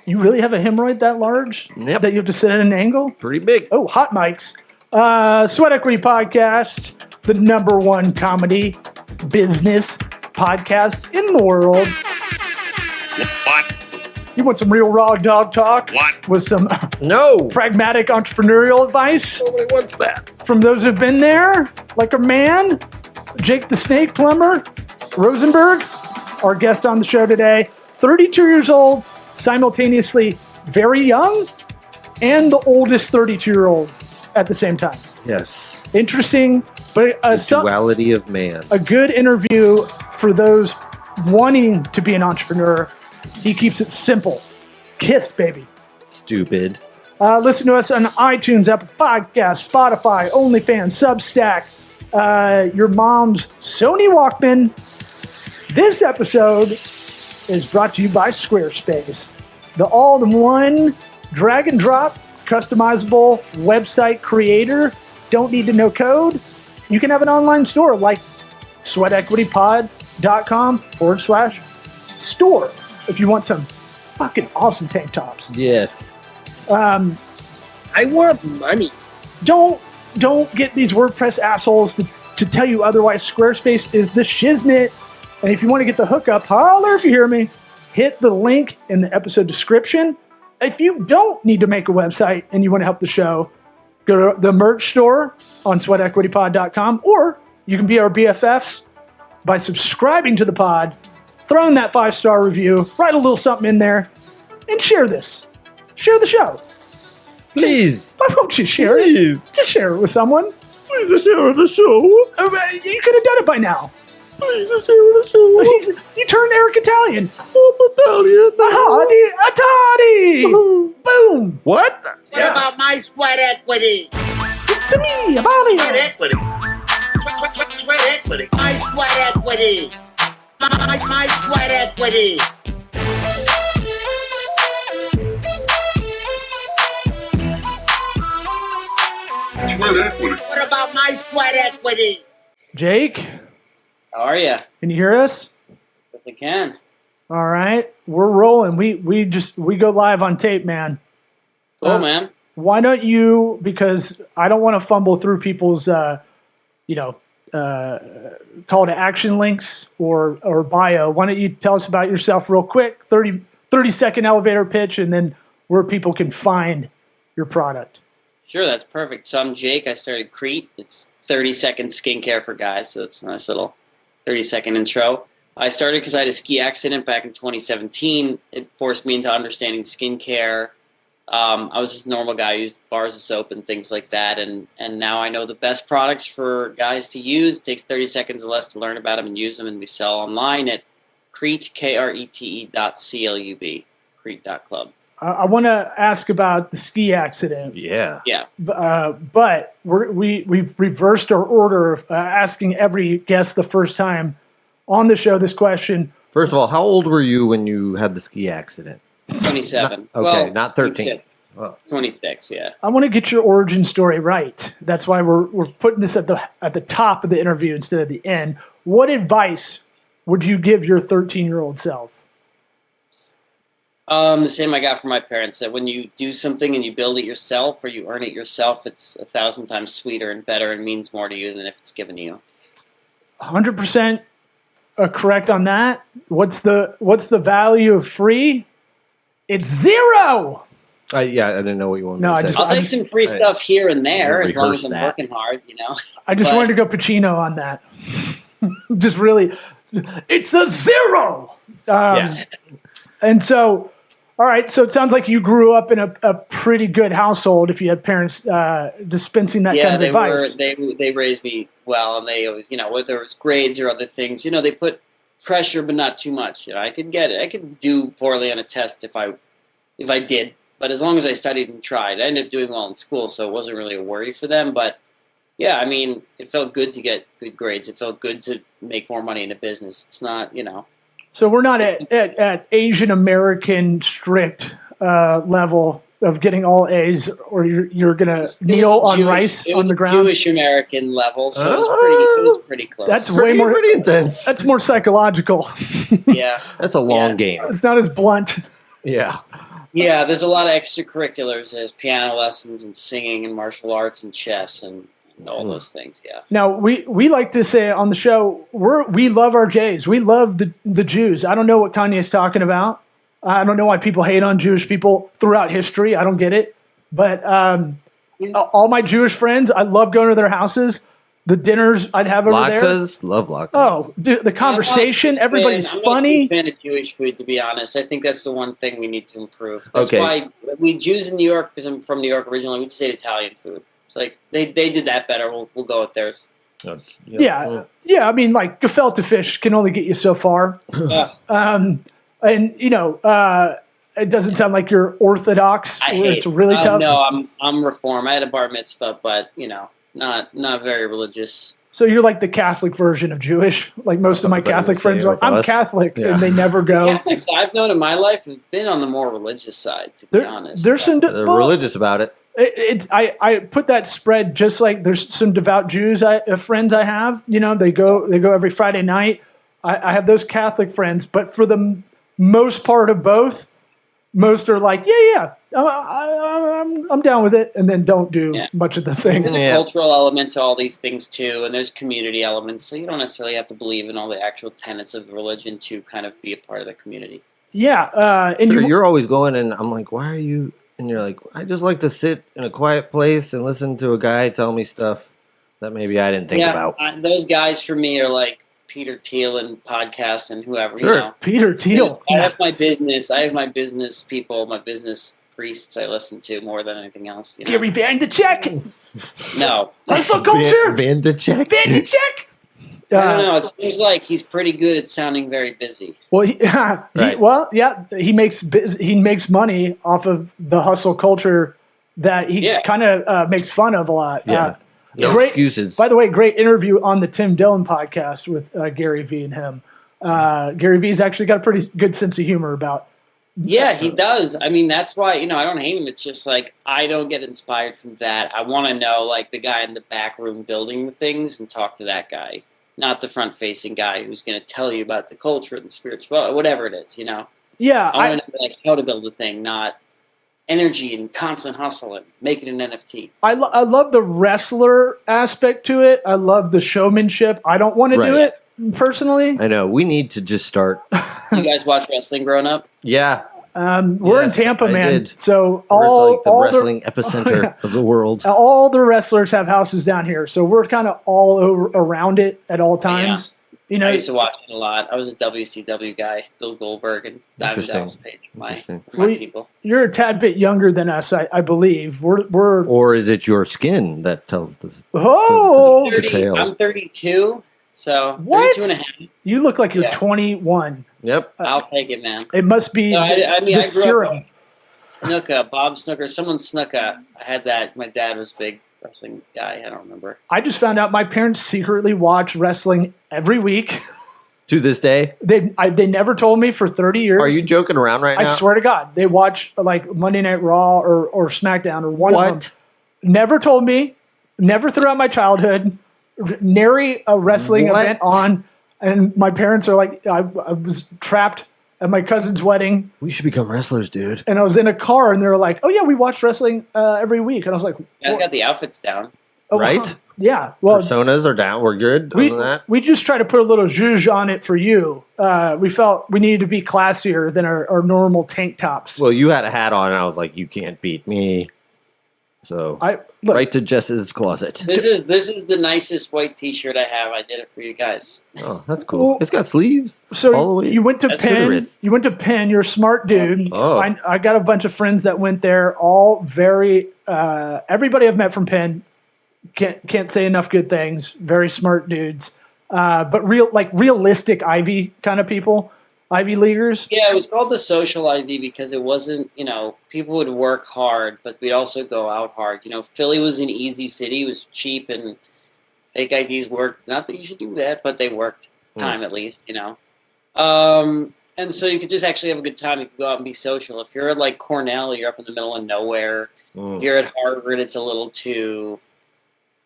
You really have a hemorrhoid that large? Yep. That you have to sit at an angle? Pretty big. Oh, hot mics. Sweat Equity Podcast, the #1 comedy business podcast in the world. What? You want some real raw dog talk? What? With some No. pragmatic entrepreneurial advice Nobody wants that. from those who've been there, like a man, Jake the Snake Plumber, Rosenberg, our guest on the show today, 32 years old, simultaneously very young, and the oldest 32-year-old at the same time. Yes. Interesting, but Duality of man. a good interview for those wanting to be an entrepreneur. He keeps it simple. KISS, baby. Stupid. Listen to us on iTunes, Apple Podcasts, Spotify, OnlyFans, Substack, your mom's Sony Walkman. This episode is brought to you by Squarespace, the all-in-one drag-and-drop customizable website creator. Don't need to know code. You can have an online store like sweatequitypod.com/store if you want some fucking awesome tank tops. Yes. I want money. Don't get these WordPress assholes to tell you otherwise. Squarespace is the shiznit. And if you want to get the hookup, holler if you hear me. Hit the link in the episode description. If you don't need to make a website and you want to help the show, go to the merch store on sweatequitypod.com, or you can be our BFFs by subscribing to the pod, throwing that 5-star review, write a little something in there, and share this. Share the show. Please. Why won't you share it? Please. Just share it with someone. Please share the show. You could have done it by now. Please share the show. You turned Eric Italian. I'm Italian. Atati! Boom! What? What about my sweat equity? It's me, about Sweat it. equity. Sweat equity. My sweat equity. My sweat equity. Sweat equity. What about my sweat equity? Jake, How are you? can you hear us? If I can. All right, we're rolling. We go live on tape, man. Cool, man. Why don't you? Because I don't want to fumble through people's, call to action links or bio. Why don't you tell us about yourself real quick? 30-second elevator pitch, and then where people can find your product. Sure, that's perfect. So I'm Jake. I started Krete. It's 30-second skincare for guys, so it's a nice little 30-second intro. I started because I had a ski accident back in 2017. It forced me into understanding skincare. I was just a normal guy who used bars of soap and things like that, and now I know the best products for guys to use. It takes 30 seconds or less to learn about them and use them, and we sell online at Krete, Krete.club, Krete.club. I want to ask about the ski accident. Yeah. Yeah. But we've reversed our order of asking every guest the first time on the show this question. First of all, how old were you when you had the ski accident? 27. Not 13. 26. Oh. 26, yeah. I want to get your origin story right. That's why we're putting this at the top of the interview instead of the end. What advice would you give your 13-year-old self? The same I got from my parents, that when you do something and you build it yourself or you earn it yourself, it's 1,000 times sweeter and better and means more to you than if it's given to you. 100% correct on that. What's the value of free? It's zero. I didn't know what you wanted No, to say. I'll take some free stuff here and there I'll as long as rehearse I'm that. working hard, you know. I just But- wanted to go Pacino on that. Just really, it's a zero. And so, all right. So it sounds like you grew up in a pretty good household. If you had parents dispensing that kind of advice. They raised me well, and they always, whether it was grades or other things, they put pressure, but not too much. I could get it. I could do poorly on a test if I did, but as long as I studied and tried, I ended up doing well in school, so it wasn't really a worry for them. But yeah, I mean, it felt good to get good grades. It felt good to make more money in a business. It's not, So we're not at Asian American strict level of getting all A's, or you're gonna kneel on rice on the ground. Jewish American level, so it was pretty close. That's Pretty intense. That's more psychological. Yeah. That's a long game. It's not as blunt. Yeah. Yeah, there's a lot of extracurriculars. There's piano lessons and singing and martial arts and chess and all those things. Yeah. Now we like to say on the show we love our Jays. We love the Jews. I don't know what Kanye's talking about. I don't know why people hate on Jewish people throughout history. I don't get it. But all my Jewish friends, I love going to their houses. The dinners I'd have over there. Latkes, love latkes. Oh, dude, the conversation, everybody's funny. I'm not a big fan of Jewish food, to be honest. I think that's the one thing we need to improve. That's why we Jews in New York, because I'm from New York originally, we just ate Italian food. It's like they did that better. We'll go with theirs. Yeah. I mean, like gefilte fish can only get you so far. Yeah. And it doesn't sound like you're Orthodox. It's really tough. No, I'm Reform. I had a bar mitzvah, but not very religious. So you're like the Catholic version of Jewish. Like most of my Catholic friends are like, I'm Catholic, and they never go. Catholics I've known in my life have been on the more religious side, to be honest. There's some They're religious about it. I put that spread just like there's some devout Jews friends I have. They go every Friday night. I have those Catholic friends, but for the most part of both, most are like, I'm down with it, and then don't do much of the thing. There's a cultural element to all these things too, and there's community elements. So you don't necessarily have to believe in all the actual tenets of religion to kind of be a part of the community. Yeah, and you're always going, and I'm like, why are you? And you're like, I just like to sit in a quiet place and listen to a guy tell me stuff that maybe I didn't think about. Those guys for me are like Peter Thiel and podcasts and whoever. Sure. Peter Thiel. I have my business people, my business priests I listen to more than anything else. Gary Vaynerchuk. No. Hustle culture. Vaynerchuk. I don't know. It seems like he's pretty good at sounding very busy. Well, he makes money off of the hustle culture that he kind of makes fun of a lot. Yeah. No great excuses. By the way, great interview on the Tim Dillon podcast with Gary V and him. Gary V's actually got a pretty good sense of humor about. Yeah, he does. I mean, that's why, I don't hate him. It's just like, I don't get inspired from that. I want to know, like, the guy in the back room building the things and talk to that guy, not the front-facing guy who's going to tell you about the culture and the spiritual, whatever it is, Yeah. I want to know, like, how to build a thing, not energy and constant hustle and make it an NFT. I love the wrestler aspect to it. I love the showmanship. I don't want to do it personally. I know. We need to just start. You guys watch wrestling growing up? Yeah. We're in Tampa, man. So we're like the wrestling epicenter of the world. All the wrestlers have houses down here, so we're kind of all around it at all times. I used to watch it a lot. I was a WCW guy, Bill Goldberg and Diamond Dallas Page. My people. You're a tad bit younger than us, I believe. We're. Or is it your skin that tells this? Oh, the tale? I'm 32, so what? 32 and a half. You look like you're 21. Yep. I'll take it, man. It must be I grew serum. up Snuka, Bob Snooker. Someone Snuka. I had that. My dad was a big wrestling guy. I don't remember. I just found out my parents secretly watch wrestling every week. To this day? They never told me for 30 years. Are you joking around right now? I swear to God. They watch like Monday Night Raw or SmackDown or one of them. Never told me. Never throughout my childhood. Nary a wrestling event on. And my parents are like, I was trapped at my cousin's wedding. We should become wrestlers, dude. And I was in a car, and they were like, "Oh yeah, we watch wrestling every week." And I was like, "I got the outfits down, right? Yeah, well, personas are down. We're good. We just try to put a little zhuzh on it for you. We felt we needed to be classier than our normal tank tops. Well, you had a hat on, and I was like, "You can't beat me." So right to Jess's closet. This is the nicest white T-shirt I have. I did it for you guys. Oh, that's cool. Well, it's got sleeves. So you went to Penn. You went to Penn. You're a smart dude. Oh. I got a bunch of friends that went there. All very. Everybody I've met from Penn can't say enough good things. Very smart dudes. But realistic Ivy kind of people. Ivy Leaguers? Yeah, it was called the social Ivy because it wasn't, people would work hard, but we'd also go out hard. Philly was an easy city. It was cheap and fake IDs worked. Not that you should do that, but they worked time at least, And so you could just actually have a good time. You could go out and be social. If you're at like Cornell, you're up in the middle of nowhere. You're at Harvard, it's a little too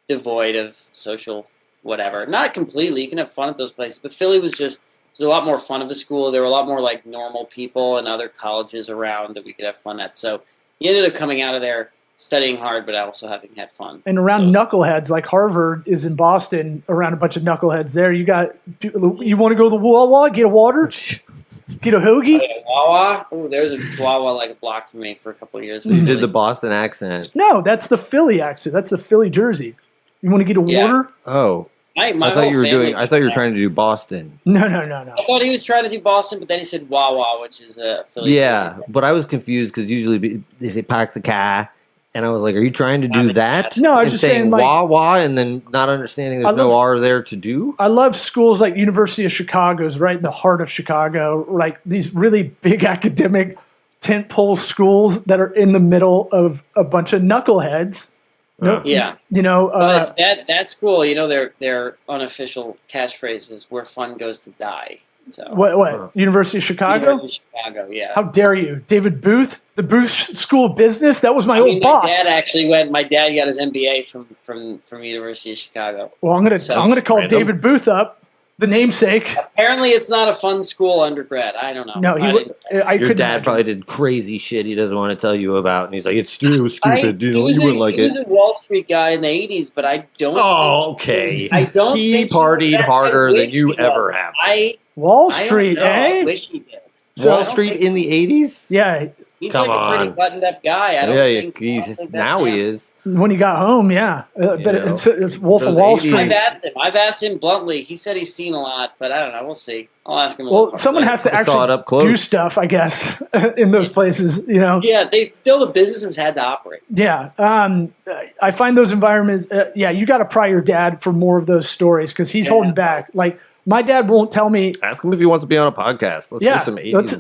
devoid of social whatever. Not completely. You can have fun at those places, but Philly was just was a lot more fun of a school. There were a lot more like normal people and other colleges around that we could have fun at. So you ended up coming out of there studying hard, but also having had fun. And around knuckleheads, like Harvard is in Boston, around a bunch of knuckleheads there. You want to go to the Wawa, get a water, get a hoagie? Wawa? Oh, there's a Wawa like a block from me for a couple of years. You did the Boston accent. No, that's the Philly accent. That's the Philly Jersey. You want to get a water? Oh. My I thought you were trying to do Boston. No. I thought he was trying to do Boston, but then he said Wawa, which is a Philly. Yeah, Jersey. but I was confused because usually they say park the car, and I was like, "Are you trying to do that?" No, I was just saying like Wawa, and then not understanding there's no R there to do. I love schools like University of Chicago's right in the heart of Chicago, like these really big academic tentpole schools that are in the middle of a bunch of knuckleheads. Yeah. But that school, their unofficial catchphrase is "where fun goes to die." So what? University of Chicago? University of Chicago, yeah. How dare you, David Booth, the Booth School of Business? That was my old boss. My dad got his MBA from University of Chicago. Well, I'm gonna call David Booth up, the namesake. Apparently, it's not a fun school undergrad. I don't know. No, your dad probably did crazy shit he doesn't want to tell you about, and he's like, "It was stupid. You wouldn't like it." He was a Wall Street guy in the '80s, but I don't. Oh, okay. I don't. He partied harder than you ever have. Wall Street, eh? I wish he did. Wall Street in the '80s? Yeah. He's like a pretty buttoned-up guy. He is. When he got home, yeah. But it's Wolf of Wall Street. I've asked him bluntly. He said he's seen a lot, but I don't know. We'll see. I'll ask him. Well, someone has to actually do stuff, I guess, in those places. Yeah, the businesses had to operate. Yeah, I find those environments. You got to pry your dad for more of those stories because he's holding back. Like my dad won't tell me. Ask him if he wants to be on a podcast.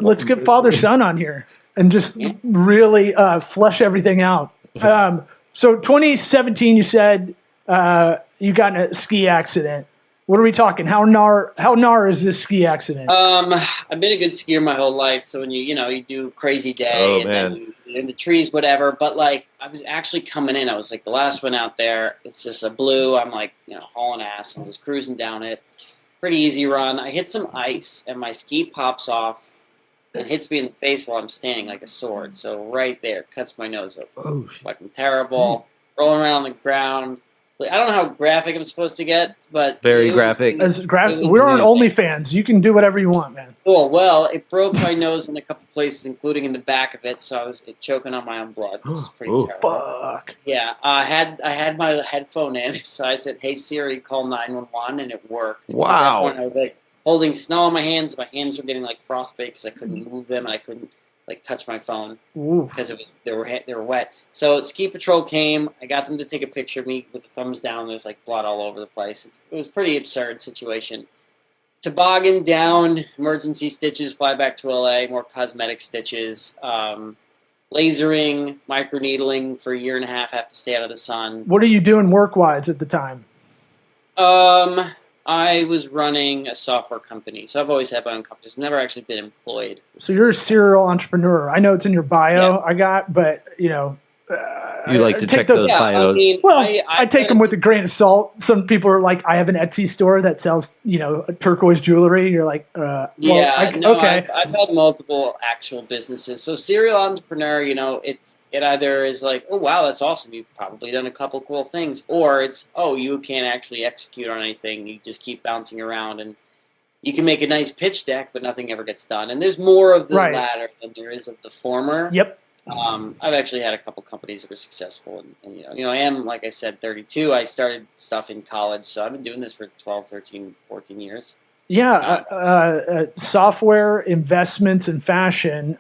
Let's get father son on here and just really flesh everything out. So 2017, you said you got in a ski accident. What are we talking? How gnar is this ski accident? I've been a good skier my whole life. So when you do crazy day then you're in the trees, whatever. But like I was actually coming in. I was like the last one out there. It's just a blue. I'm like, hauling ass. I'm just cruising down it. Pretty easy run. I hit some ice and my ski pops off and hits me in the face while I'm standing like a sword. So right there, cuts my nose open. Oh, shit. Fucking terrible. Rolling around on the ground. I don't know how graphic I'm supposed to get, but very graphic. We're on OnlyFans. You can do whatever you want, man. Cool. Well, it broke my nose in a couple places, including in the back of it, so I was choking on my own blood, which is pretty terrible. Fuck. Yeah, I had my headphone in, so I said, "Hey Siri, call 911," and it worked. Wow. At that point, I was like holding snow on my hands. My hands were getting like frostbite because I couldn't move them, and I couldn't like touch my phone because they were wet. So ski patrol came. I got them to take a picture of me with the thumbs down. There's like blood all over the place. It was a pretty absurd situation. Toboggan down, emergency stitches, fly back to LA, more cosmetic stitches, lasering, microneedling for a year and a half. Have to stay out of the sun. What are you doing work-wise at the time? I was running a software company, so I've always had my own companies. I've never actually been employed. So you're a serial entrepreneur. I know it's in your bio. Yeah. But you like to check those bios. I take them with a grain of salt. Some people are like, I have an Etsy store that sells, turquoise jewelry. You're like, okay. I've had multiple actual businesses. So serial entrepreneur, it either is like, oh wow, that's awesome. You've probably done a couple cool things, or it's, oh, you can't actually execute on anything. You just keep bouncing around, and you can make a nice pitch deck, but nothing ever gets done. And there's more of the latter than there is of the former. Yep. I've actually had a couple companies that were successful, and I am, like I said, 32. I started stuff in college, so I've been doing this for 12, 13, 14 years. Yeah, software, investments, and fashion.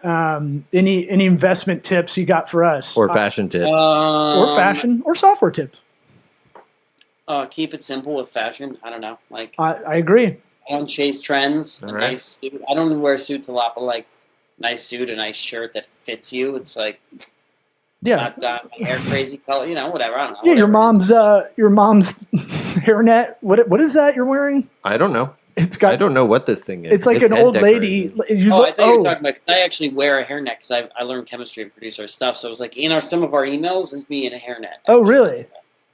Any investment tips you got for us? Or fashion tips? Or fashion, or software tips? Keep it simple with fashion. I don't know. I agree. I don't chase trends. Nice suit. I don't wear suits a lot, but like nice suit, a nice shirt that fits you. It's like not hair crazy color, whatever. I don't know. Yeah, your mom's hairnet. What is that you're wearing? I don't know. I don't know what this thing is. It's like an old lady. I thought you were talking about. I actually wear a hairnet because I learned chemistry and produce our stuff. So it was like some of our emails is me in a hairnet. Oh, really?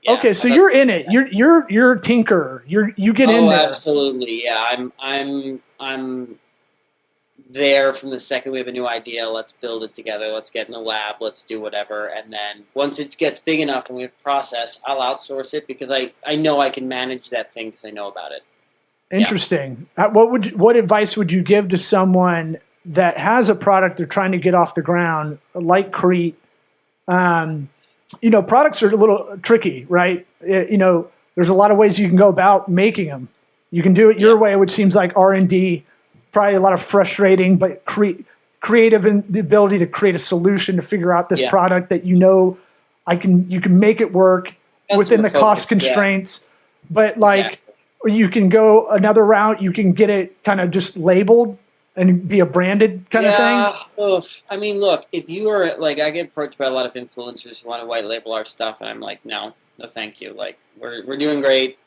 Yeah, okay, so you're in it. You're a tinkerer. You get in there. Absolutely, yeah. I'm I'm there from the second we have a new idea. Let's build it together. Let's get in the lab. Let's do whatever. And then once it gets big enough and we have process, I'll outsource it because I know I can manage that thing because I know about it. Interesting. Yeah. What advice would you give to someone that has a product they're trying to get off the ground, like Krete? Products are a little tricky, right? There's a lot of ways you can go about making them. You can do it your way, which seems like R&D, probably a lot of frustrating, but creative in the ability to create a solution to figure out this product that you can make it work within the cost constraints. But you can go another route. You can get it kind of just labeled and be a branded kind of thing. I mean, look, if you are I get approached by a lot of influencers who want to white label our stuff, and I'm like, no, thank you. Like, we're doing great.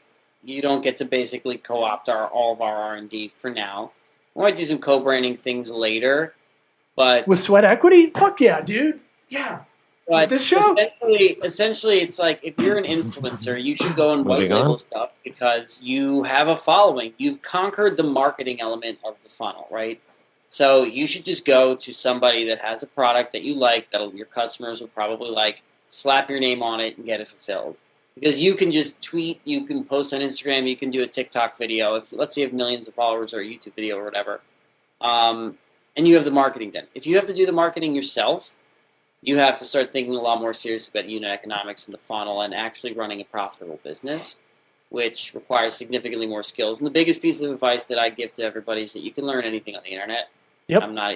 You don't get to basically co-opt all of our R&D for now. We might do some co-branding things later, but with sweat equity, fuck yeah, dude, yeah. But this show, essentially, it's like if you're an influencer, you should go and white label stuff because you have a following. You've conquered the marketing element of the funnel, right? So you should just go to somebody that has a product that you like, that your customers will probably like, slap your name on it and get it fulfilled. Because you can just tweet, you can post on Instagram, you can do a TikTok video. If let's say you have millions of followers or a YouTube video or whatever, and you have the marketing done. If you have to do the marketing yourself, you have to start thinking a lot more seriously about unit economics in the funnel and actually running a profitable business, which requires significantly more skills. And the biggest piece of advice that I give to everybody is that you can learn anything on the internet. Yep. I'm not,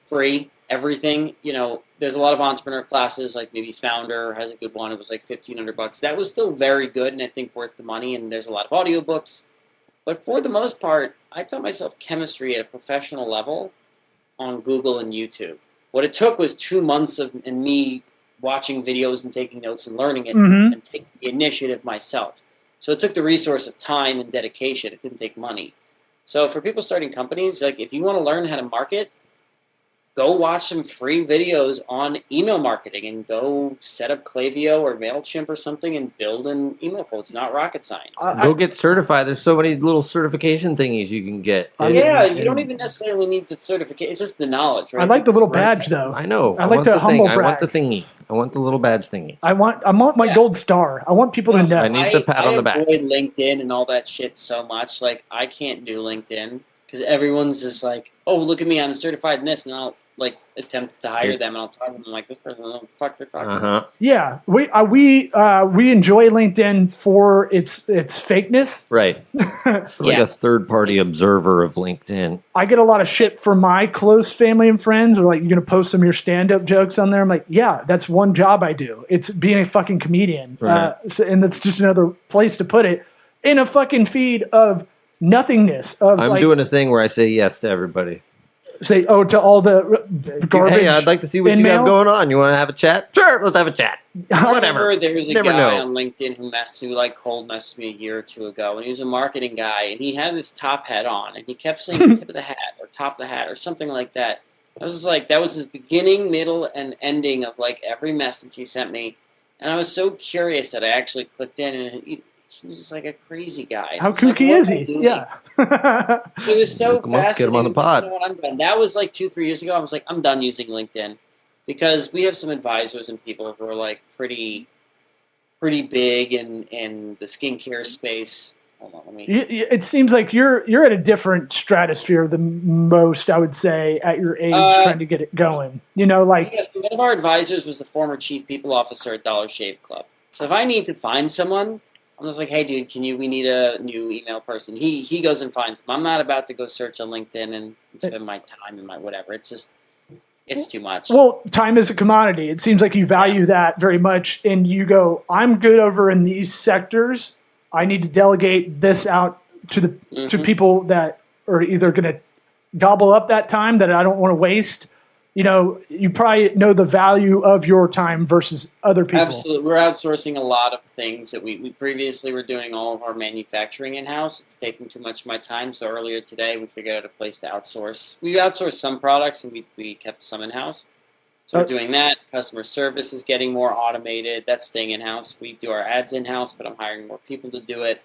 free, everything. There's a lot of entrepreneur classes, like maybe Founder has a good one. It was like $1,500. That was still very good and I think worth the money. And there's a lot of audiobooks. But for the most part, I taught myself chemistry at a professional level on Google and YouTube. What it took was 2 months of me watching videos and taking notes and learning it and taking the initiative myself. So it took the resource of time and dedication. It didn't take money. So for people starting companies, like if you want to learn how to market, go watch some free videos on email marketing and go set up Klaviyo or MailChimp or something and build an email flow. It's not rocket science. Go get certified. There's so many little certification thingies you can get. You don't even necessarily need the certification. It's just the knowledge, right? I like the little badge, though. I know. I like the humble brag. I want the thingy. I want the little badge thingy. I want my gold star. I want people to know. I need the pat on the back. I avoid LinkedIn and all that shit so much. Like, I can't do LinkedIn because everyone's just like, oh, look at me. I'm certified in this. And I'll attempt to hire them, and I'll tell them like, this person doesn't know what the fuck they're talking about. Yeah, we enjoy LinkedIn for its fakeness, right? Like a third party observer of LinkedIn. I get a lot of shit from my close family and friends. Or like, you're gonna post some of your stand up jokes on there. I'm like, yeah, that's one job I do. It's being a fucking comedian, right. And that's just another place to put it in a fucking feed of nothingness. I'm doing a thing where I say yes to everybody. Say, to all the garbage. Hey, I'd like to see what you have going on. You want to have a chat? Sure, let's have a chat. Whatever. There was a guy on LinkedIn who cold messaged me a year or two ago, and he was a marketing guy, and he had this top hat on, and he kept saying tip of the hat or top of the hat or something like that. I was just like, that was his beginning, middle, and ending of like every message he sent me, and I was so curious that I actually clicked in, and he was just like a crazy guy. How kooky is he? Yeah. It was so fascinating. Get him on the pod. That was like 2-3 years ago. I was like, I'm done using LinkedIn because we have some advisors and people who are like pretty big in the skincare space. Hold on, let me. It seems like you're at a different stratosphere than most, I would say, at your age, trying to get it going. Yes, one of our advisors was the former chief people officer at Dollar Shave Club. So if I need to find someone, I'm just like, hey, dude, we need a new email person. He goes and finds them. I'm not about to go search on LinkedIn and spend my time and my whatever. It's too much. Well, time is a commodity. It seems like you value that very much. And you go, I'm good over in these sectors. I need to delegate this out to to people that are either going to gobble up that time that I don't want to waste. You probably know the value of your time versus other people. Absolutely. We're outsourcing a lot of things that we previously were doing all of our manufacturing in-house. It's taking too much of my time. So earlier today, we figured out a place to outsource. We outsourced some products and we kept some in-house. So we're doing that. Customer service is getting more automated. That's staying in-house. We do our ads in-house, but I'm hiring more people to do it.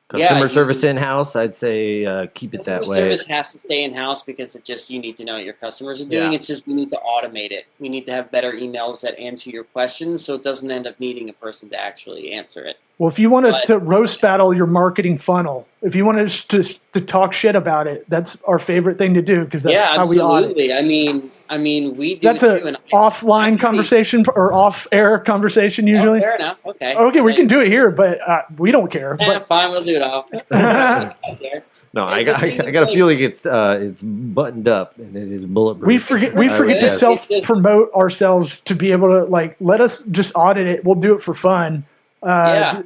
Customer service in-house, I'd say keep it that Customer way. service has to stay in-house because you need to know what your customers are doing. Yeah. It's just we need to automate it. We need to have better emails that answer your questions so it doesn't end up needing a person to actually answer it. Well, if you want us to roast battle your marketing funnel, if you want us to talk shit about it, that's our favorite thing to do because that's how we audit. Absolutely. I mean, we do That's it too. an offline conversation or off-air conversation usually. Fair enough. Okay. Okay, we can do it here, but we don't care. Yeah, But fine, we'll do it all. No, I got a feeling it's buttoned up and it is bulletproof. we forget to self-promote ourselves to be able to let us just audit it. We'll do it for fun.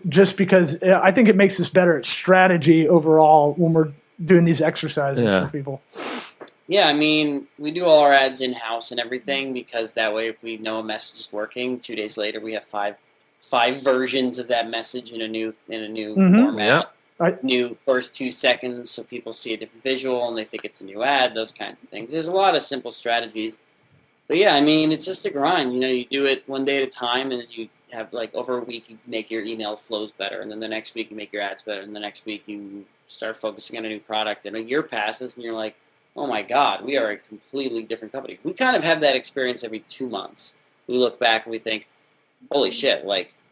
Just because I think it makes us better at strategy overall when we're doing these exercises for people. Yeah, I mean, we do all our ads in-house and everything because that way if we know a message is working, 2 days later we have five versions of that message in a new format. New first 2 seconds so people see a different visual and they think it's a new ad, those kinds of things. There's a lot of simple strategies. But yeah, I mean, it's just a grind. You do it one day at a time and then you have over a week you make your email flows better and then the next week you make your ads better and the next week you start focusing on a new product and a year passes and you're like, oh my God, we are a completely different company. We kind of have that experience every 2 months. We look back and we think, holy shit,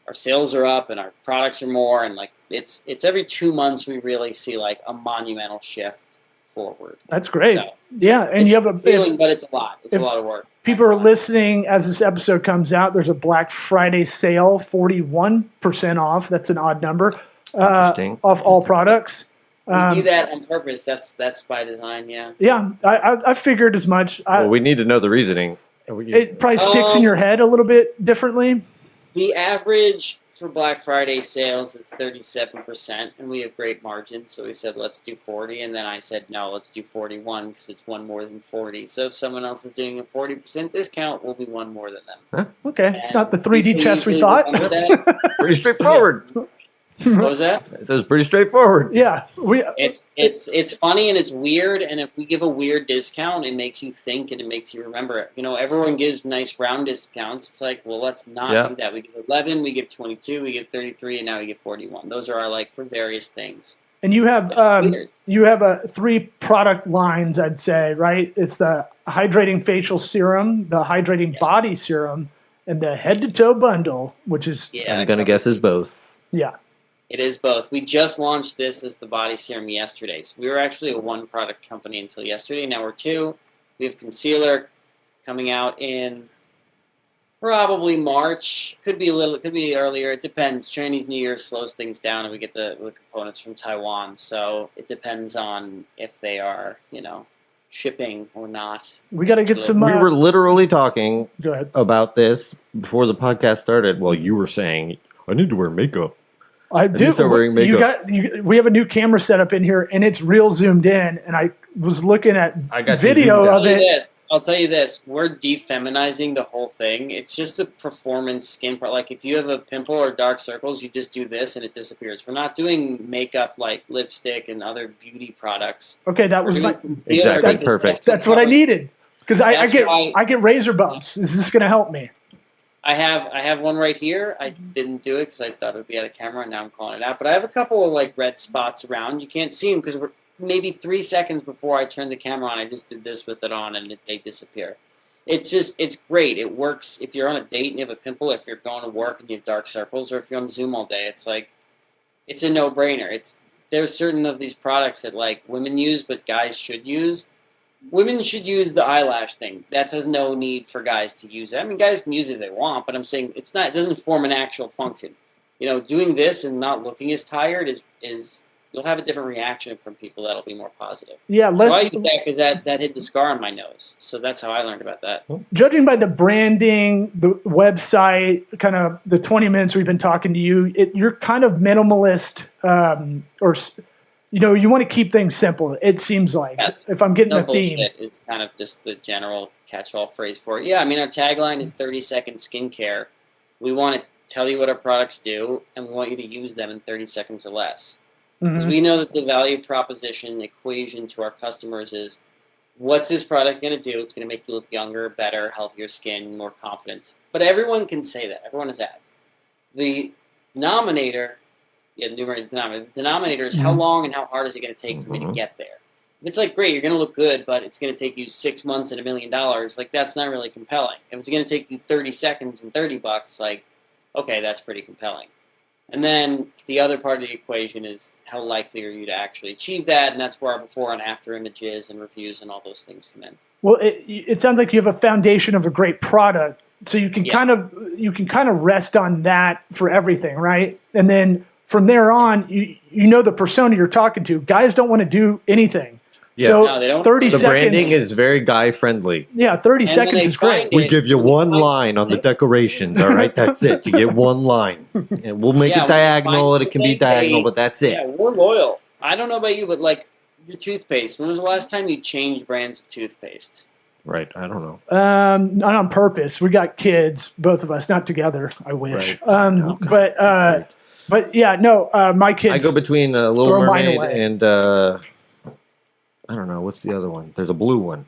our sales are up and our products are more and it's every 2 months we really see a monumental shift forward. That's great. So, yeah, and you have a feeling, but it's a lot. It's a lot of work. People are listening as this episode comes out. There's a Black Friday sale, 41% off. That's an odd number. Off all products. We do that on purpose. That's by design. Yeah. Yeah, I figured as much. We need to know the reasoning. It probably sticks in your head a little bit differently. The average for Black Friday sales is 37%, and we have great margins. So we said, let's do 40, and then I said, no, let's do 41 because it's one more than 40. So if someone else is doing a 40% discount, we'll be one more than them. Huh? Okay, it's not the 3D chess we thought. Pretty straightforward. What was that? It was pretty straightforward. Yeah, it's funny and it's weird. And if we give a weird discount, it makes you think and it makes you remember it. Everyone gives nice round discounts. It's like, well, let's not do that. We give 11, we give 22, we give 33, and now we give 41. Those are our for various things. And you have a 3 product lines, I'd say, right? It's the hydrating facial serum, the hydrating body serum, and the head to toe bundle, which is I'm gonna guess is both. Yeah. It is both. We just launched this as the body serum yesterday. So we were actually a 1-product company until yesterday. Now we're 2. We have concealer coming out in probably March. Could be earlier. It depends. Chinese New Year slows things down and we get the components from Taiwan. So it depends on if they are, shipping or not. We got to get some. We were literally talking Go ahead. about this before the podcast started. Well, you were saying, I need to wear makeup. I do. Start wearing makeup. We have a new camera set up in here, and it's real zoomed in. And I was looking at video of it. I'll tell you this: we're defeminizing the whole thing. It's just a performance skin part. Like if you have a pimple or dark circles, you just do this and it disappears. We're not doing makeup like lipstick and other beauty products. Okay, that was exactly perfect. That's what I needed because I get razor bumps. Is this going to help me? I have one right here. I didn't do it because I thought it would be out of camera, and now I'm calling it out. But I have a couple of red spots around. You can't see them because we're maybe 3 seconds before I turned the camera on. I just did this with it on, and they disappear. It's great. It works if you're on a date and you have a pimple. If you're going to work and you have dark circles, or if you're on Zoom all day, it's a no-brainer. There's certain of these products that women use, but guys should use. Women should use the eyelash thing. That has no need for guys to use it. I mean, guys can use it if they want, but I'm saying it doesn't form an actual function. Doing this and not looking as tired is you'll have a different reaction from people that'll be more positive. Yeah, so I use that because that hit the scar on my nose. So that's how I learned about that. Judging by the branding, the website, kind of the 20 minutes we've been talking to you, you're kind of minimalist you want to keep things simple. It seems like if I'm getting a theme, it's kind of just the general catch-all phrase for it. Yeah, I mean, our tagline is 30-second skincare. We want to tell you what our products do, and we want you to use them in 30 seconds or less. Because we know that the value proposition equation to our customers is, what's this product going to do? It's going to make you look younger, better, healthier skin, more confidence. But everyone can say that. Everyone has ads. The denominator Yeah, numerator and denominator. The denominator is how long and how hard is it going to take for me to get there? If it's like, great, you're going to look good, but it's going to take you 6 months and $1 million, like, that's not really compelling. If it's going to take you 30 seconds and $30, like, okay, that's pretty compelling. And then the other part of the equation is how likely are you to actually achieve that, and that's where our before and after images and reviews and all those things come in. Well, it sounds like you have a foundation of a great product, so you can kind of rest on that for everything, right? And then from there on, you know the persona you're talking to. Guys don't want to do anything. Yes. So No, they don't. 30 The seconds. branding is very guy friendly. Yeah, 30 And seconds when is they great. find We it- give you when they one find- line on the decorations. All right, that's it. You get one line, and we'll make Yeah, it when they diagonal. find And it can be what they diagonal, pay- but that's it. Yeah, we're loyal. I don't know about you, but like your toothpaste. When was the last time you changed brands of toothpaste? Right. I don't know. Not on purpose. We got kids, both of us, not together. I wish. Right. Oh, God. Right. But yeah, no. My kids. I go between Little throw mine Mermaid away. and I don't know what's the other one. There's a blue one.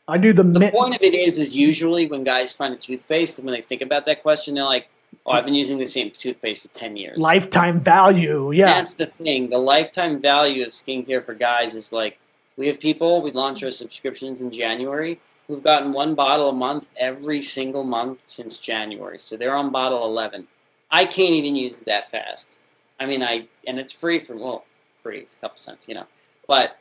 I do the The point of it is usually when guys find a toothpaste, and when they think about that question, they're like, "Oh, I've been using the same toothpaste for 10 years." lifetime value. Yeah. That's the thing. The lifetime value of skincare for guys is like, we have people, we launched our subscriptions in January, who've gotten one bottle a month every single month since January. So they're on bottle 11. I can't even use it that fast. I mean, and it's free free, it's a couple cents, but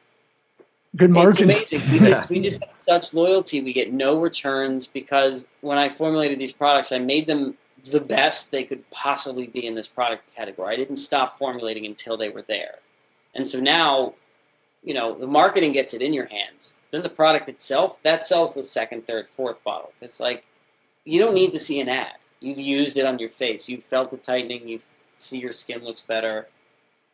Good margins. it's amazing. We just have such loyalty. We get no returns because when I formulated these products, I made them the best they could possibly be in this product category. I didn't stop formulating until they were there. And so now, the marketing gets it in your hands. Then the product itself, that sells the second, third, fourth bottle. It's like, you don't need to see an ad. You've used it on your face. You've felt the tightening. You see your skin looks better.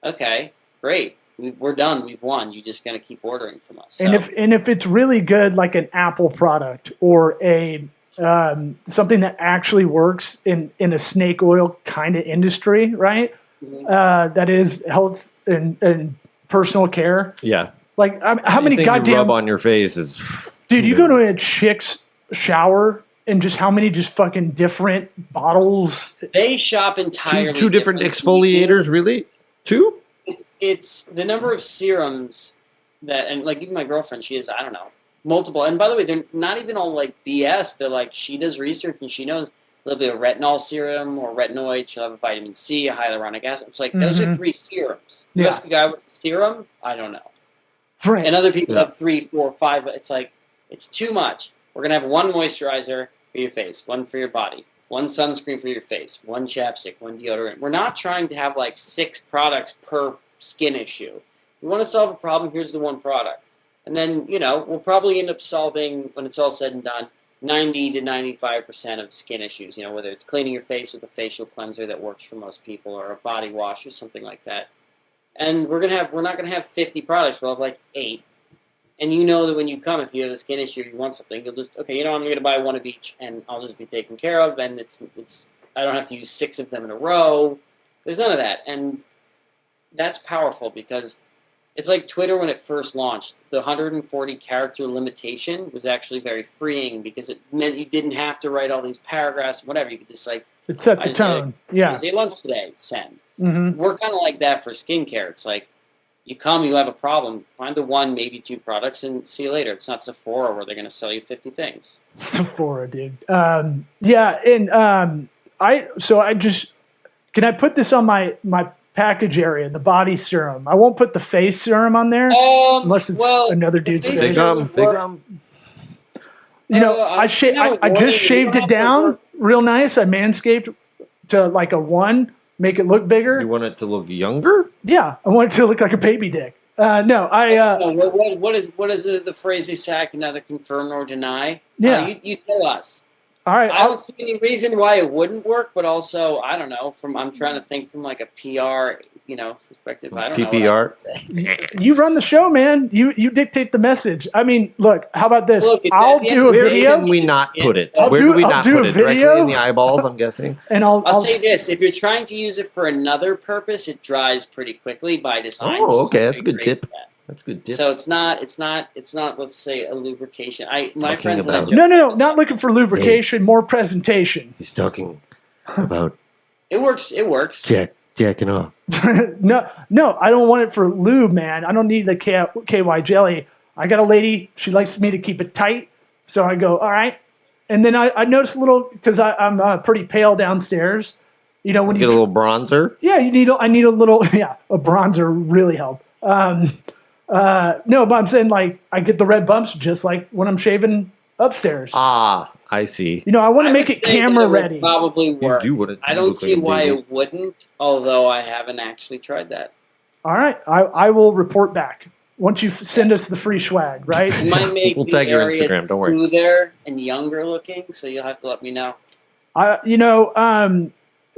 Okay, great. We're done. We've won. You're just going to keep ordering from us. And if it's really good, like an Apple product or a something that actually works in a snake oil kind of industry, right? That is health and personal care. Yeah. Like how many Anything goddamn you rub on your face is. dude? You go to a chick's shower and just how many just fucking different bottles? They shop entirely Two different exfoliators, really? Two? It's the number of serums and like even my girlfriend, she has, I don't know, multiple. And by the way, they're not even all like BS. They're like, she does research and she knows there'll be a retinol serum or retinoid. She'll have a vitamin C, a hyaluronic acid. It's like, those are 3 serums. You ask a guy with a serum, I don't know. Right. And other people have 3, 4, 5. It's like, it's too much. We're going to have one moisturizer for your face, one for your body, one sunscreen for your face, one chapstick, one deodorant. We're not trying to have like 6 products per skin issue. If you want to solve a problem, here's the one product. And then, we'll probably end up solving, when it's all said and done, 90 to 95% of skin issues, whether it's cleaning your face with a facial cleanser that works for most people or a body wash or something like that. And we're not going to have 50 products. We'll have like 8. And you know that when you come, if you have a skin issue, you want something, you'll just, okay, I'm going to buy one of each and I'll just be taken care of. And I don't have to use 6 of them in a row. There's none of that. And that's powerful because it's like Twitter when it first launched. The 140 character limitation was actually very freeing because it meant you didn't have to write all these paragraphs, whatever. You could just like, it set the tone. Yeah. Say lunch today, send. Mm-hmm. We're kind of like that for skincare. It's like, you come, you have a problem, find the 1, maybe 2 products, and see you later. It's not Sephora where they're going to sell you 50 things. Sephora, dude. Yeah, and can I put this on my package area, the body serum? I won't put the face serum on there unless it's another dude's face. They come. I just shaved it down real nice. I manscaped to like a 1. Make it look bigger. You want it to look younger? Yeah, I want it to look like a baby dick. What is the phrase they say? I can neither confirm nor deny. Yeah, you tell us. All right, I don't see any reason why it wouldn't work, but also I don't know. I'm trying to think from like a PR, perspective. I don't know. PPR. You run the show, man. You dictate the message. I mean, look. How about this? I'll do a video. Where can we not put it? Where do we not put it? Directly in the eyeballs, I'm guessing. And I'll say this: if you're trying to use it for another purpose, it dries pretty quickly by design. Oh, okay, that's a good tip. That's a good tip. So it's not. Let's say a lubrication. My friends and I joke. No, not looking for lubrication. More presentation. He's talking about. It works. jacking off. No, I don't want it for lube, man. I don't need the KY jelly. I got a lady. She likes me to keep it tight. So I go, all right. And then I notice a little, because I'm pretty pale downstairs. You know, when you get a little bronzer. Yeah, I need a little. Yeah, a bronzer really help. No, but I'm saying like I get the red bumps just like when I'm shaving upstairs. Ah, I see. You know, I want to make it camera ready. Probably work. I don't see why baby. it wouldn't, although I haven't actually tried that. All right, I will report back once you send us the free swag. Right? It might make We'll the tag your area Instagram, don't worry. smoother and younger looking, so you'll have to let me know.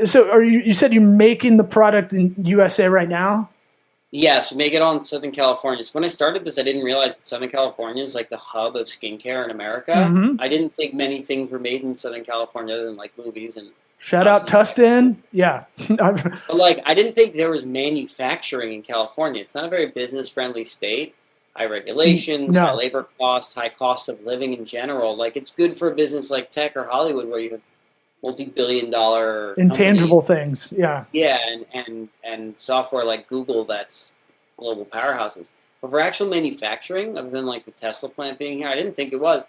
So are you said you're making the product in USA right now? Yes, we make it all in Southern California. So when I started this, I didn't realize that Southern California is like the hub of skincare in America. Mhm. I didn't think many things were made in Southern California other than like movies and Shout out Tustin. Yeah. but like I didn't think there was manufacturing in California. It's not a very business friendly state. High regulations, No. high labor costs, high cost of living in general. Like it's good for a business like tech or Hollywood where you have multi-billion-dollar Intangible companies. things. Yeah. Yeah, and software like Google that's global powerhouses. But for actual manufacturing, other than like the Tesla plant being here, I didn't think it was.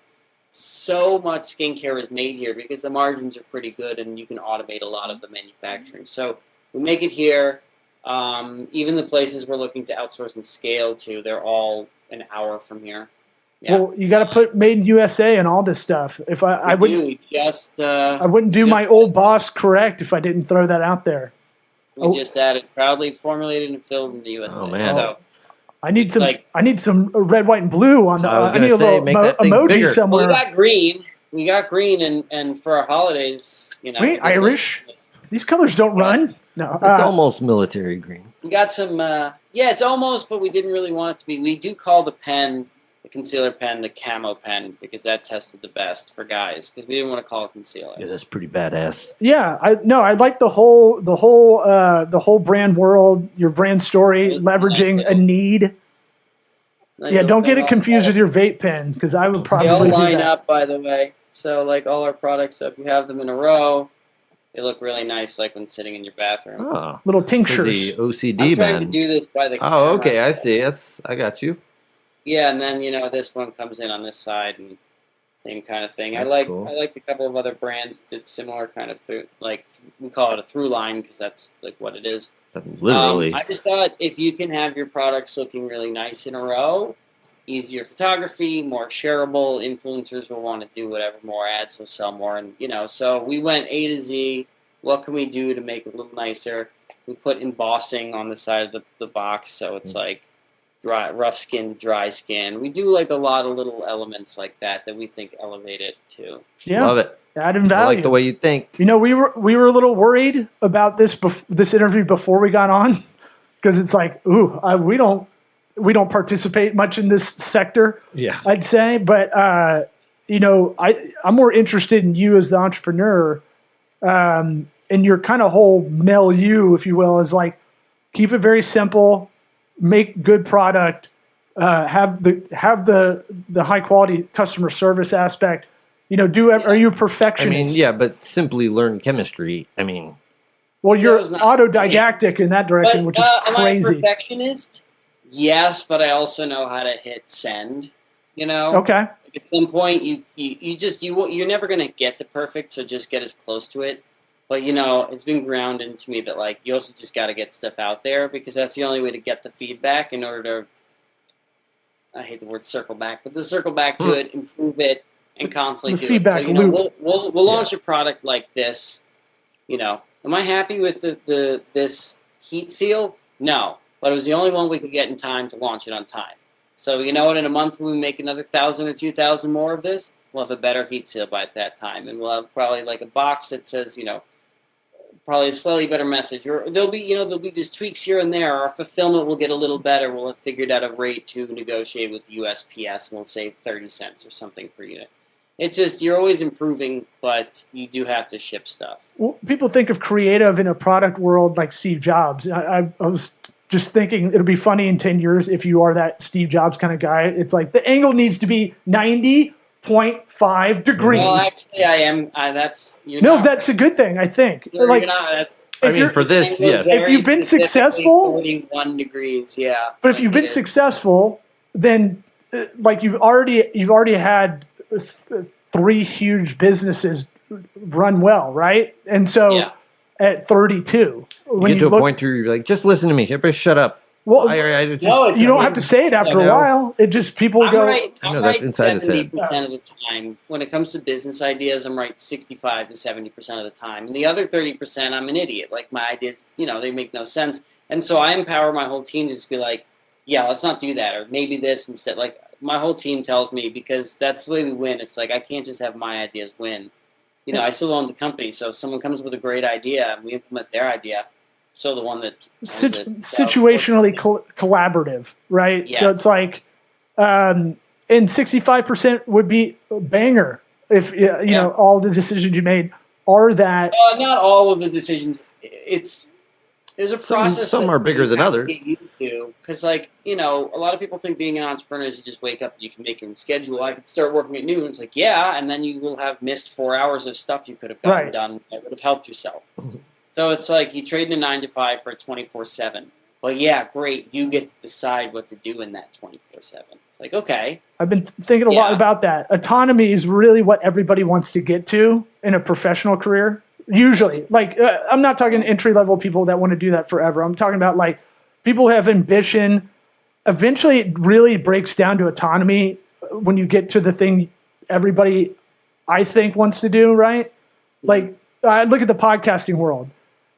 So much skincare is made here because the margins are pretty good and you can automate a lot of the manufacturing. So we make it here. Even the places we're looking to outsource and scale to, they're all an hour from here. Yeah. Well, you got to put made in USA and all this stuff. If I wouldn't I wouldn't do my old boss correct if I didn't throw that out there. We just added proudly formulated and filled in the USA. Oh, man. So I need some. like- I need some red, white, and blue on the. I was I gonna need a say, little make that thing emoji bigger. somewhere. well, we got green. We got green, and for our holidays, you know. Wait, we did Irish? These colors don't run. No, It's almost military green. We got some. Yeah, it's almost, but we didn't really want it to be. We do call the pen, the concealer pen, the camo pen because that tested the best for guys because we didn't want to call it concealer. Yeah, that's pretty badass. Yeah, I like the whole brand world, your brand story, leveraging a need. Nice Yeah, little don't get thing it all confused that. with your vape pen because I would They probably all do line that. up, by the way. So, like all our products, so if you have them in a row, they look really nice, like when sitting in your bathroom. Oh, Little for tinctures. the OCD I'm trying to man. do this by the Oh, camera. okay, I see. I got you. Yeah, and then this one comes in on this side and same kind of thing. That's I cool. liked a couple of other brands that did similar kind of through, like we call it a through line because that's like what it is. Literally. I just thought if you can have your products looking really nice in a row, easier photography, more shareable. Influencers will want to do whatever, more ads will sell more, and So we went A to Z. What can we do to make it a little nicer? We put embossing on the side of the box, so it's like rough skin to dry skin. We do like a lot of little elements like that we think elevate it too. Yeah, Love it. adding I value. like the way you think. We were a little worried about this interview before we got on because it's like, we don't participate much in this sector. Yeah. I'd say, but I'm more interested in you as the entrepreneur, and your kind of whole milieu, if you will, is like keep it very simple, make good product, have the high quality customer service aspect. Are you a I perfectionist? mean, yeah, but simply learn chemistry. I mean, Well, you're it's not- autodidactic in that direction, which is Am I a crazy. perfectionist? Yes, but I also know how to hit send. Okay. At some point, you're never gonna get to perfect, so just get as close to it. But it's been ground into me that like you also just got to get stuff out there because that's the only way to get the feedback in order to. I hate the word circle back, but to circle back to it, improve it, and constantly The do it. So feedback loop. we'll launch a product like this. Am I happy with this heat seal? No, but it was the only one we could get in time to launch it on time. So in a month when we make another 1,000 or 2,000 more of this, we'll have a better heat seal by that time, and we'll have probably like a box that says probably a slightly better message, or there'll be just tweaks here and there. Our fulfillment will get a little better. We'll have figured out a rate to negotiate with USPS, and we'll save 30 cents or something per unit. It's just you're always improving, but you do have to ship stuff. Well, people think of creative in a product world like Steve Jobs. I was just thinking it'll be funny in 10 years if you are that Steve Jobs kind of guy. It's like the angle needs to be 90 0.5 degrees. Well, actually, I am. That's that's a good thing. I think. You're Like, not. That's, for this, yes. If you've been successful, 41 degrees, yeah. But if you've been successful, then like you've already had 3 huge businesses run well, right? And so at 32, when you get to a point where you're like, just listen to me. Everybody shut up. Well, you don't have to say it after a while. It just people go. I'm right 70% of the time. When it comes to business ideas, I'm right 65 to 70% of the time. And the other 30%, I'm an idiot. Like my ideas, they make no sense. And so I empower my whole team to just be like, yeah, let's not do that. Or maybe this instead. Like my whole team tells me, because that's the way we win. It's like, I can't just have my ideas win. I still own the company. So if someone comes with a great idea and we implement their idea, so the one that situationally collaborative, right? Yeah. So it's like, and 65% would be a banger if you know all the decisions you made are that. Not all of the decisions. There's a process. Some are bigger than others. Because a lot of people think being an entrepreneur is you just wake up and you can make your own schedule. I could start working at noon. It's like, and then you will have missed 4 hours of stuff you could have gotten done that would have helped yourself. So it's like you trade in a 9 to 5 for a 24/7. Well, yeah, great. You get to decide what to do in that 24/7. It's like, okay. I've been thinking a lot about that. Autonomy is really what everybody wants to get to in a professional career. Usually, I'm not talking entry-level people that want to do that forever. I'm talking about like people who have ambition. Eventually, it really breaks down to autonomy when you get to the thing everybody, I think, wants to do, right? Like, I look at the podcasting world.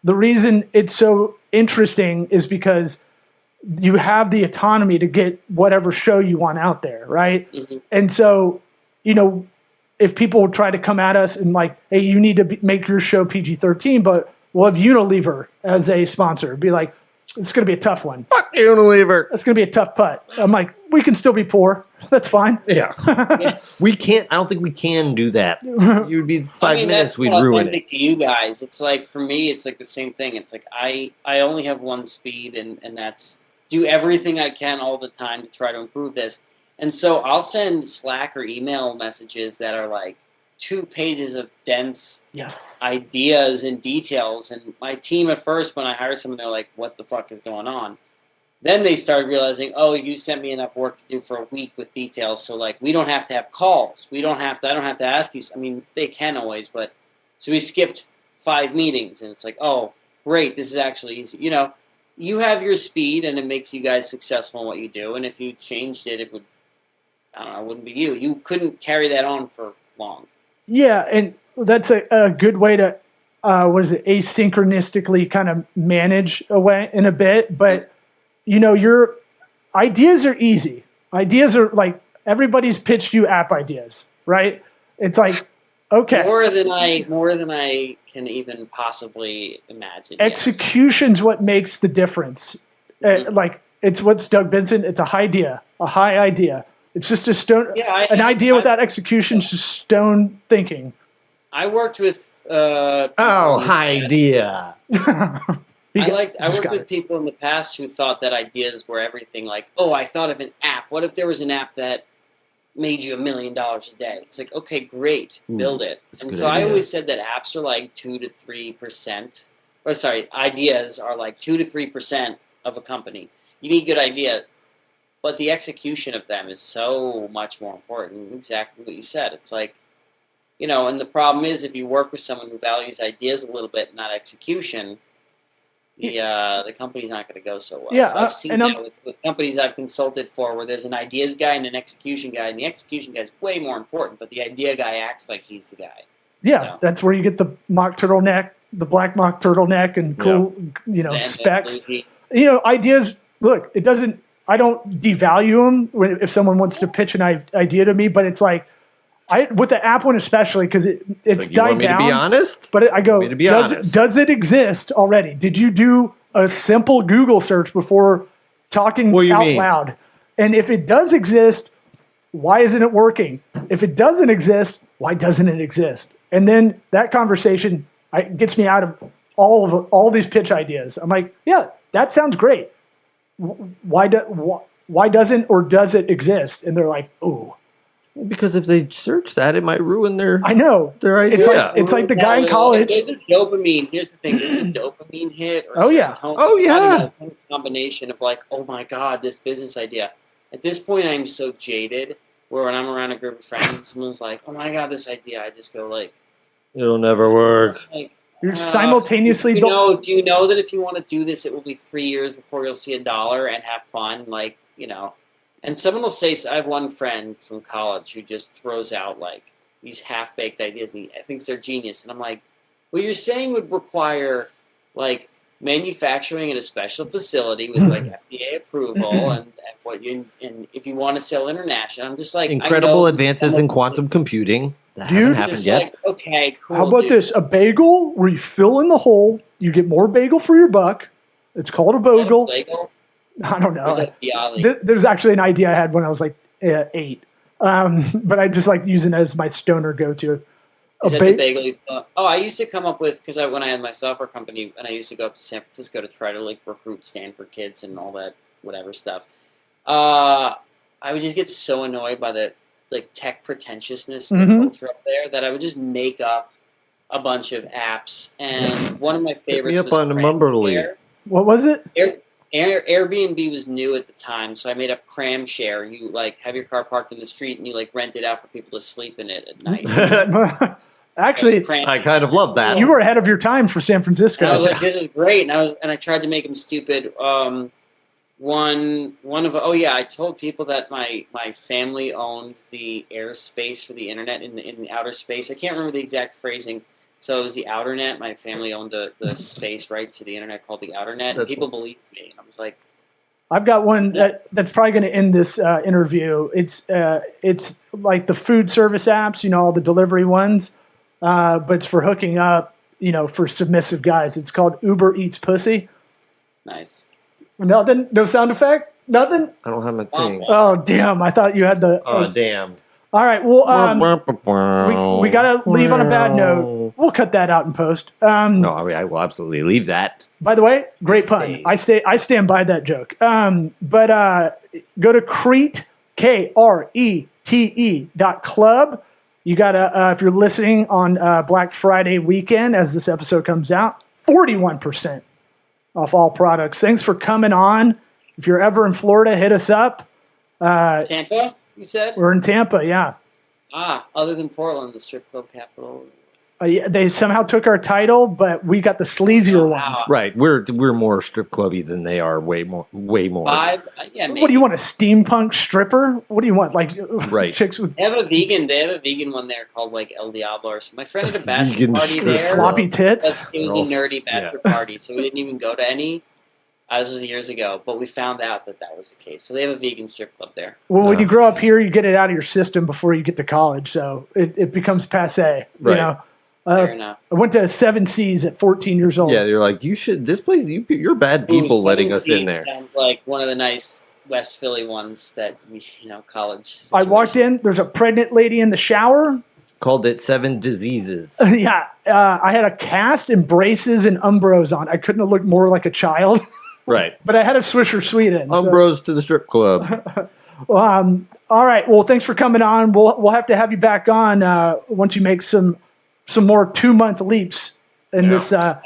The reason it's so interesting is because you have the autonomy to get whatever show you want out there, right? Mm-hmm. And so, if people try to come at us and like, hey, you need to make your show PG-13, but we'll have Unilever as a sponsor. It'd be like, it's going to be a tough one. Fuck Unilever. It's going to be a tough putt. I'm like, we can still be poor. That's fine. Yeah. We can't. I don't think we can do that. You'd be 5 minutes. We'd ruin it. To you guys, it's like for me, it's like the same thing. It's like I only have one speed, and that's do everything I can all the time to try to improve this. And so I'll send Slack or email messages that are like 2 pages of dense ideas and details. And my team at first, when I hire someone, they're like, what the fuck is going on? Then they started realizing, oh, you sent me enough work to do for a week with details. So like, we don't have to have calls. I don't have to ask you. I mean, they can always, but so we skipped 5 meetings and it's like, oh, great. This is actually easy. You have your speed and it makes you guys successful in what you do. And if you changed it, it wouldn't be you. You couldn't carry that on for long. Yeah, and that's a good way to, asynchronistically kind of manage away in a bit. But, your ideas are easy. Ideas are like, everybody's pitched you app ideas, right? It's like, okay. More than I can even possibly imagine. Execution's what makes the difference. Mm-hmm. It's what's Doug Benson, it's a high idea. It's just a stone. Yeah, an idea without execution is just stone thinking. I worked with. Idea. I worked with people in the past who thought that ideas were everything. Like, I thought of an app. What if there was an app that made you $1 million a day? It's like, okay, great, build it. And so I always said that apps are like 2 to 3%. Or sorry, ideas are like 2 to 3% of a company. You need good ideas. But the execution of them is so much more important. Exactly what you said. It's like, and the problem is if you work with someone who values ideas a little bit, not execution, the company's not going to go so well. Yeah, so I've seen that with companies I've consulted for where there's an ideas guy and an execution guy, and the execution guy is way more important, but the idea guy acts like he's the guy. Yeah, that's where you get the mock turtleneck, the black mock turtleneck, and cool, specs. Ideas. Look, it doesn't. I don't devalue them if someone wants to pitch an idea to me, but it's like, with the app one especially, because it's died down. You want me to be honest? But I go, does it exist already? Did you do a simple Google search before talking out loud? And if it does exist, why isn't it working? If it doesn't exist, why doesn't it exist? And then that conversation gets me out of all these pitch ideas. I'm like, yeah, that sounds great. Why doesn't or does it exist? And they're like, ooh. Because if they search that, it might ruin their I know. their idea. It's like the guy in college. There's a dopamine. Here's the thing. There's a dopamine hit. Or Oh, yeah. serotonin. Oh, yeah. I don't know, combination of like, oh my god, this business idea. At this point, I'm so jaded. Where when I'm around a group of friends, and someone's like, oh my god, this idea. I just go like, It'll never work. like You're simultaneously. do you know that if you want to do this, it will be 3 years before you'll see $1 and have fun, like, you know. And someone will say, I have one friend from college who just throws out like these half-baked ideas, and he thinks they're genius. And I'm like, what you're saying would require like manufacturing in a special facility with like FDA approval, and if you want to sell international, I'm just like, Incredible advances in quantum computing. That Dude, haven't happened just yet. like, okay, cool. How about dude. this? A bagel where you fill in the hole, you get more bagel for your buck. It's called a bogle. Bagel? I don't Or is know. that Bialy? There's actually an idea I had when I was like 8, but I just like using it as my stoner go-to. Is that the bagel you thought? Oh, I used to come up with, because when I had my software company, and I used to go up to San Francisco to try to like recruit Stanford kids and all that whatever stuff. I would just get so annoyed by the like tech pretentiousness and the culture up there that I would just make up a bunch of apps. And one of my favorites up was on the Mumberly. What was it? Airbnb was new at the time, so I made up Cram Share. You like have your car parked in the street and you like rent it out for people to sleep in it at night. Actually, I kind of love that. you were ahead of your time for San Francisco. And I was like, this is great, and I tried to make them stupid. I told people that my family owned the airspace for the internet in outer space. I can't remember the exact phrasing. So it was the outer net. My family owned the space rights to the internet called the outer net. And people believed me, and I was like, I've got one that's probably going to end this interview. It's like the food service apps, all the delivery ones, but it's for hooking up, for submissive guys. It's called Uber Eats Pussy. nice. Nothing? No sound effect? Nothing? I don't have my thing. Oh, damn. I thought you had the... Oh, damn. All right. Well, we got to leave on a bad note. We'll cut that out in post. No, I will absolutely leave that. By the way, great pun. I stand by that joke. But go to Krete, KRETE.club. You got to, if you're listening on Black Friday weekend, as this episode comes out, 41% off all products. Thanks for coming on. If you're ever in Florida, hit us up. Tampa, you said? We're in Tampa, yeah. Other than Portland, the strip club capital. Yeah, they somehow took our title, but we got the sleazier ones. Right, we're more strip clubby than they are. Way more. 5? Yeah, maybe. What do you want? A steampunk stripper? What do you want? Like Right. chicks with They have a vegan one there called like El Diablo or something. My friend had a bachelor Vegan party strip there. floppy tits? But it was a nerdy bachelor party, so we didn't even go to any. This was years ago, but we found out that was the case. So they have a vegan strip club there. Well, when you grow up here, you get it out of your system before you get to college, so it becomes passé. Right. Fair enough. I went to 7 Seas at 14 years old. Yeah, they're like, you should. This place, you're bad people letting us in there. Sounds like one of the nice West Philly ones that college. I walked in. There's a pregnant lady in the shower. Called it 7 Diseases. Yeah, I had a cast and braces and Umbros on. I couldn't have looked more like a child. Right. But I had a Swisher Sweet in. Umbros to the strip club. All right. Well, thanks for coming on. We'll have to have you back on once you make some more 2-month leaps in this. I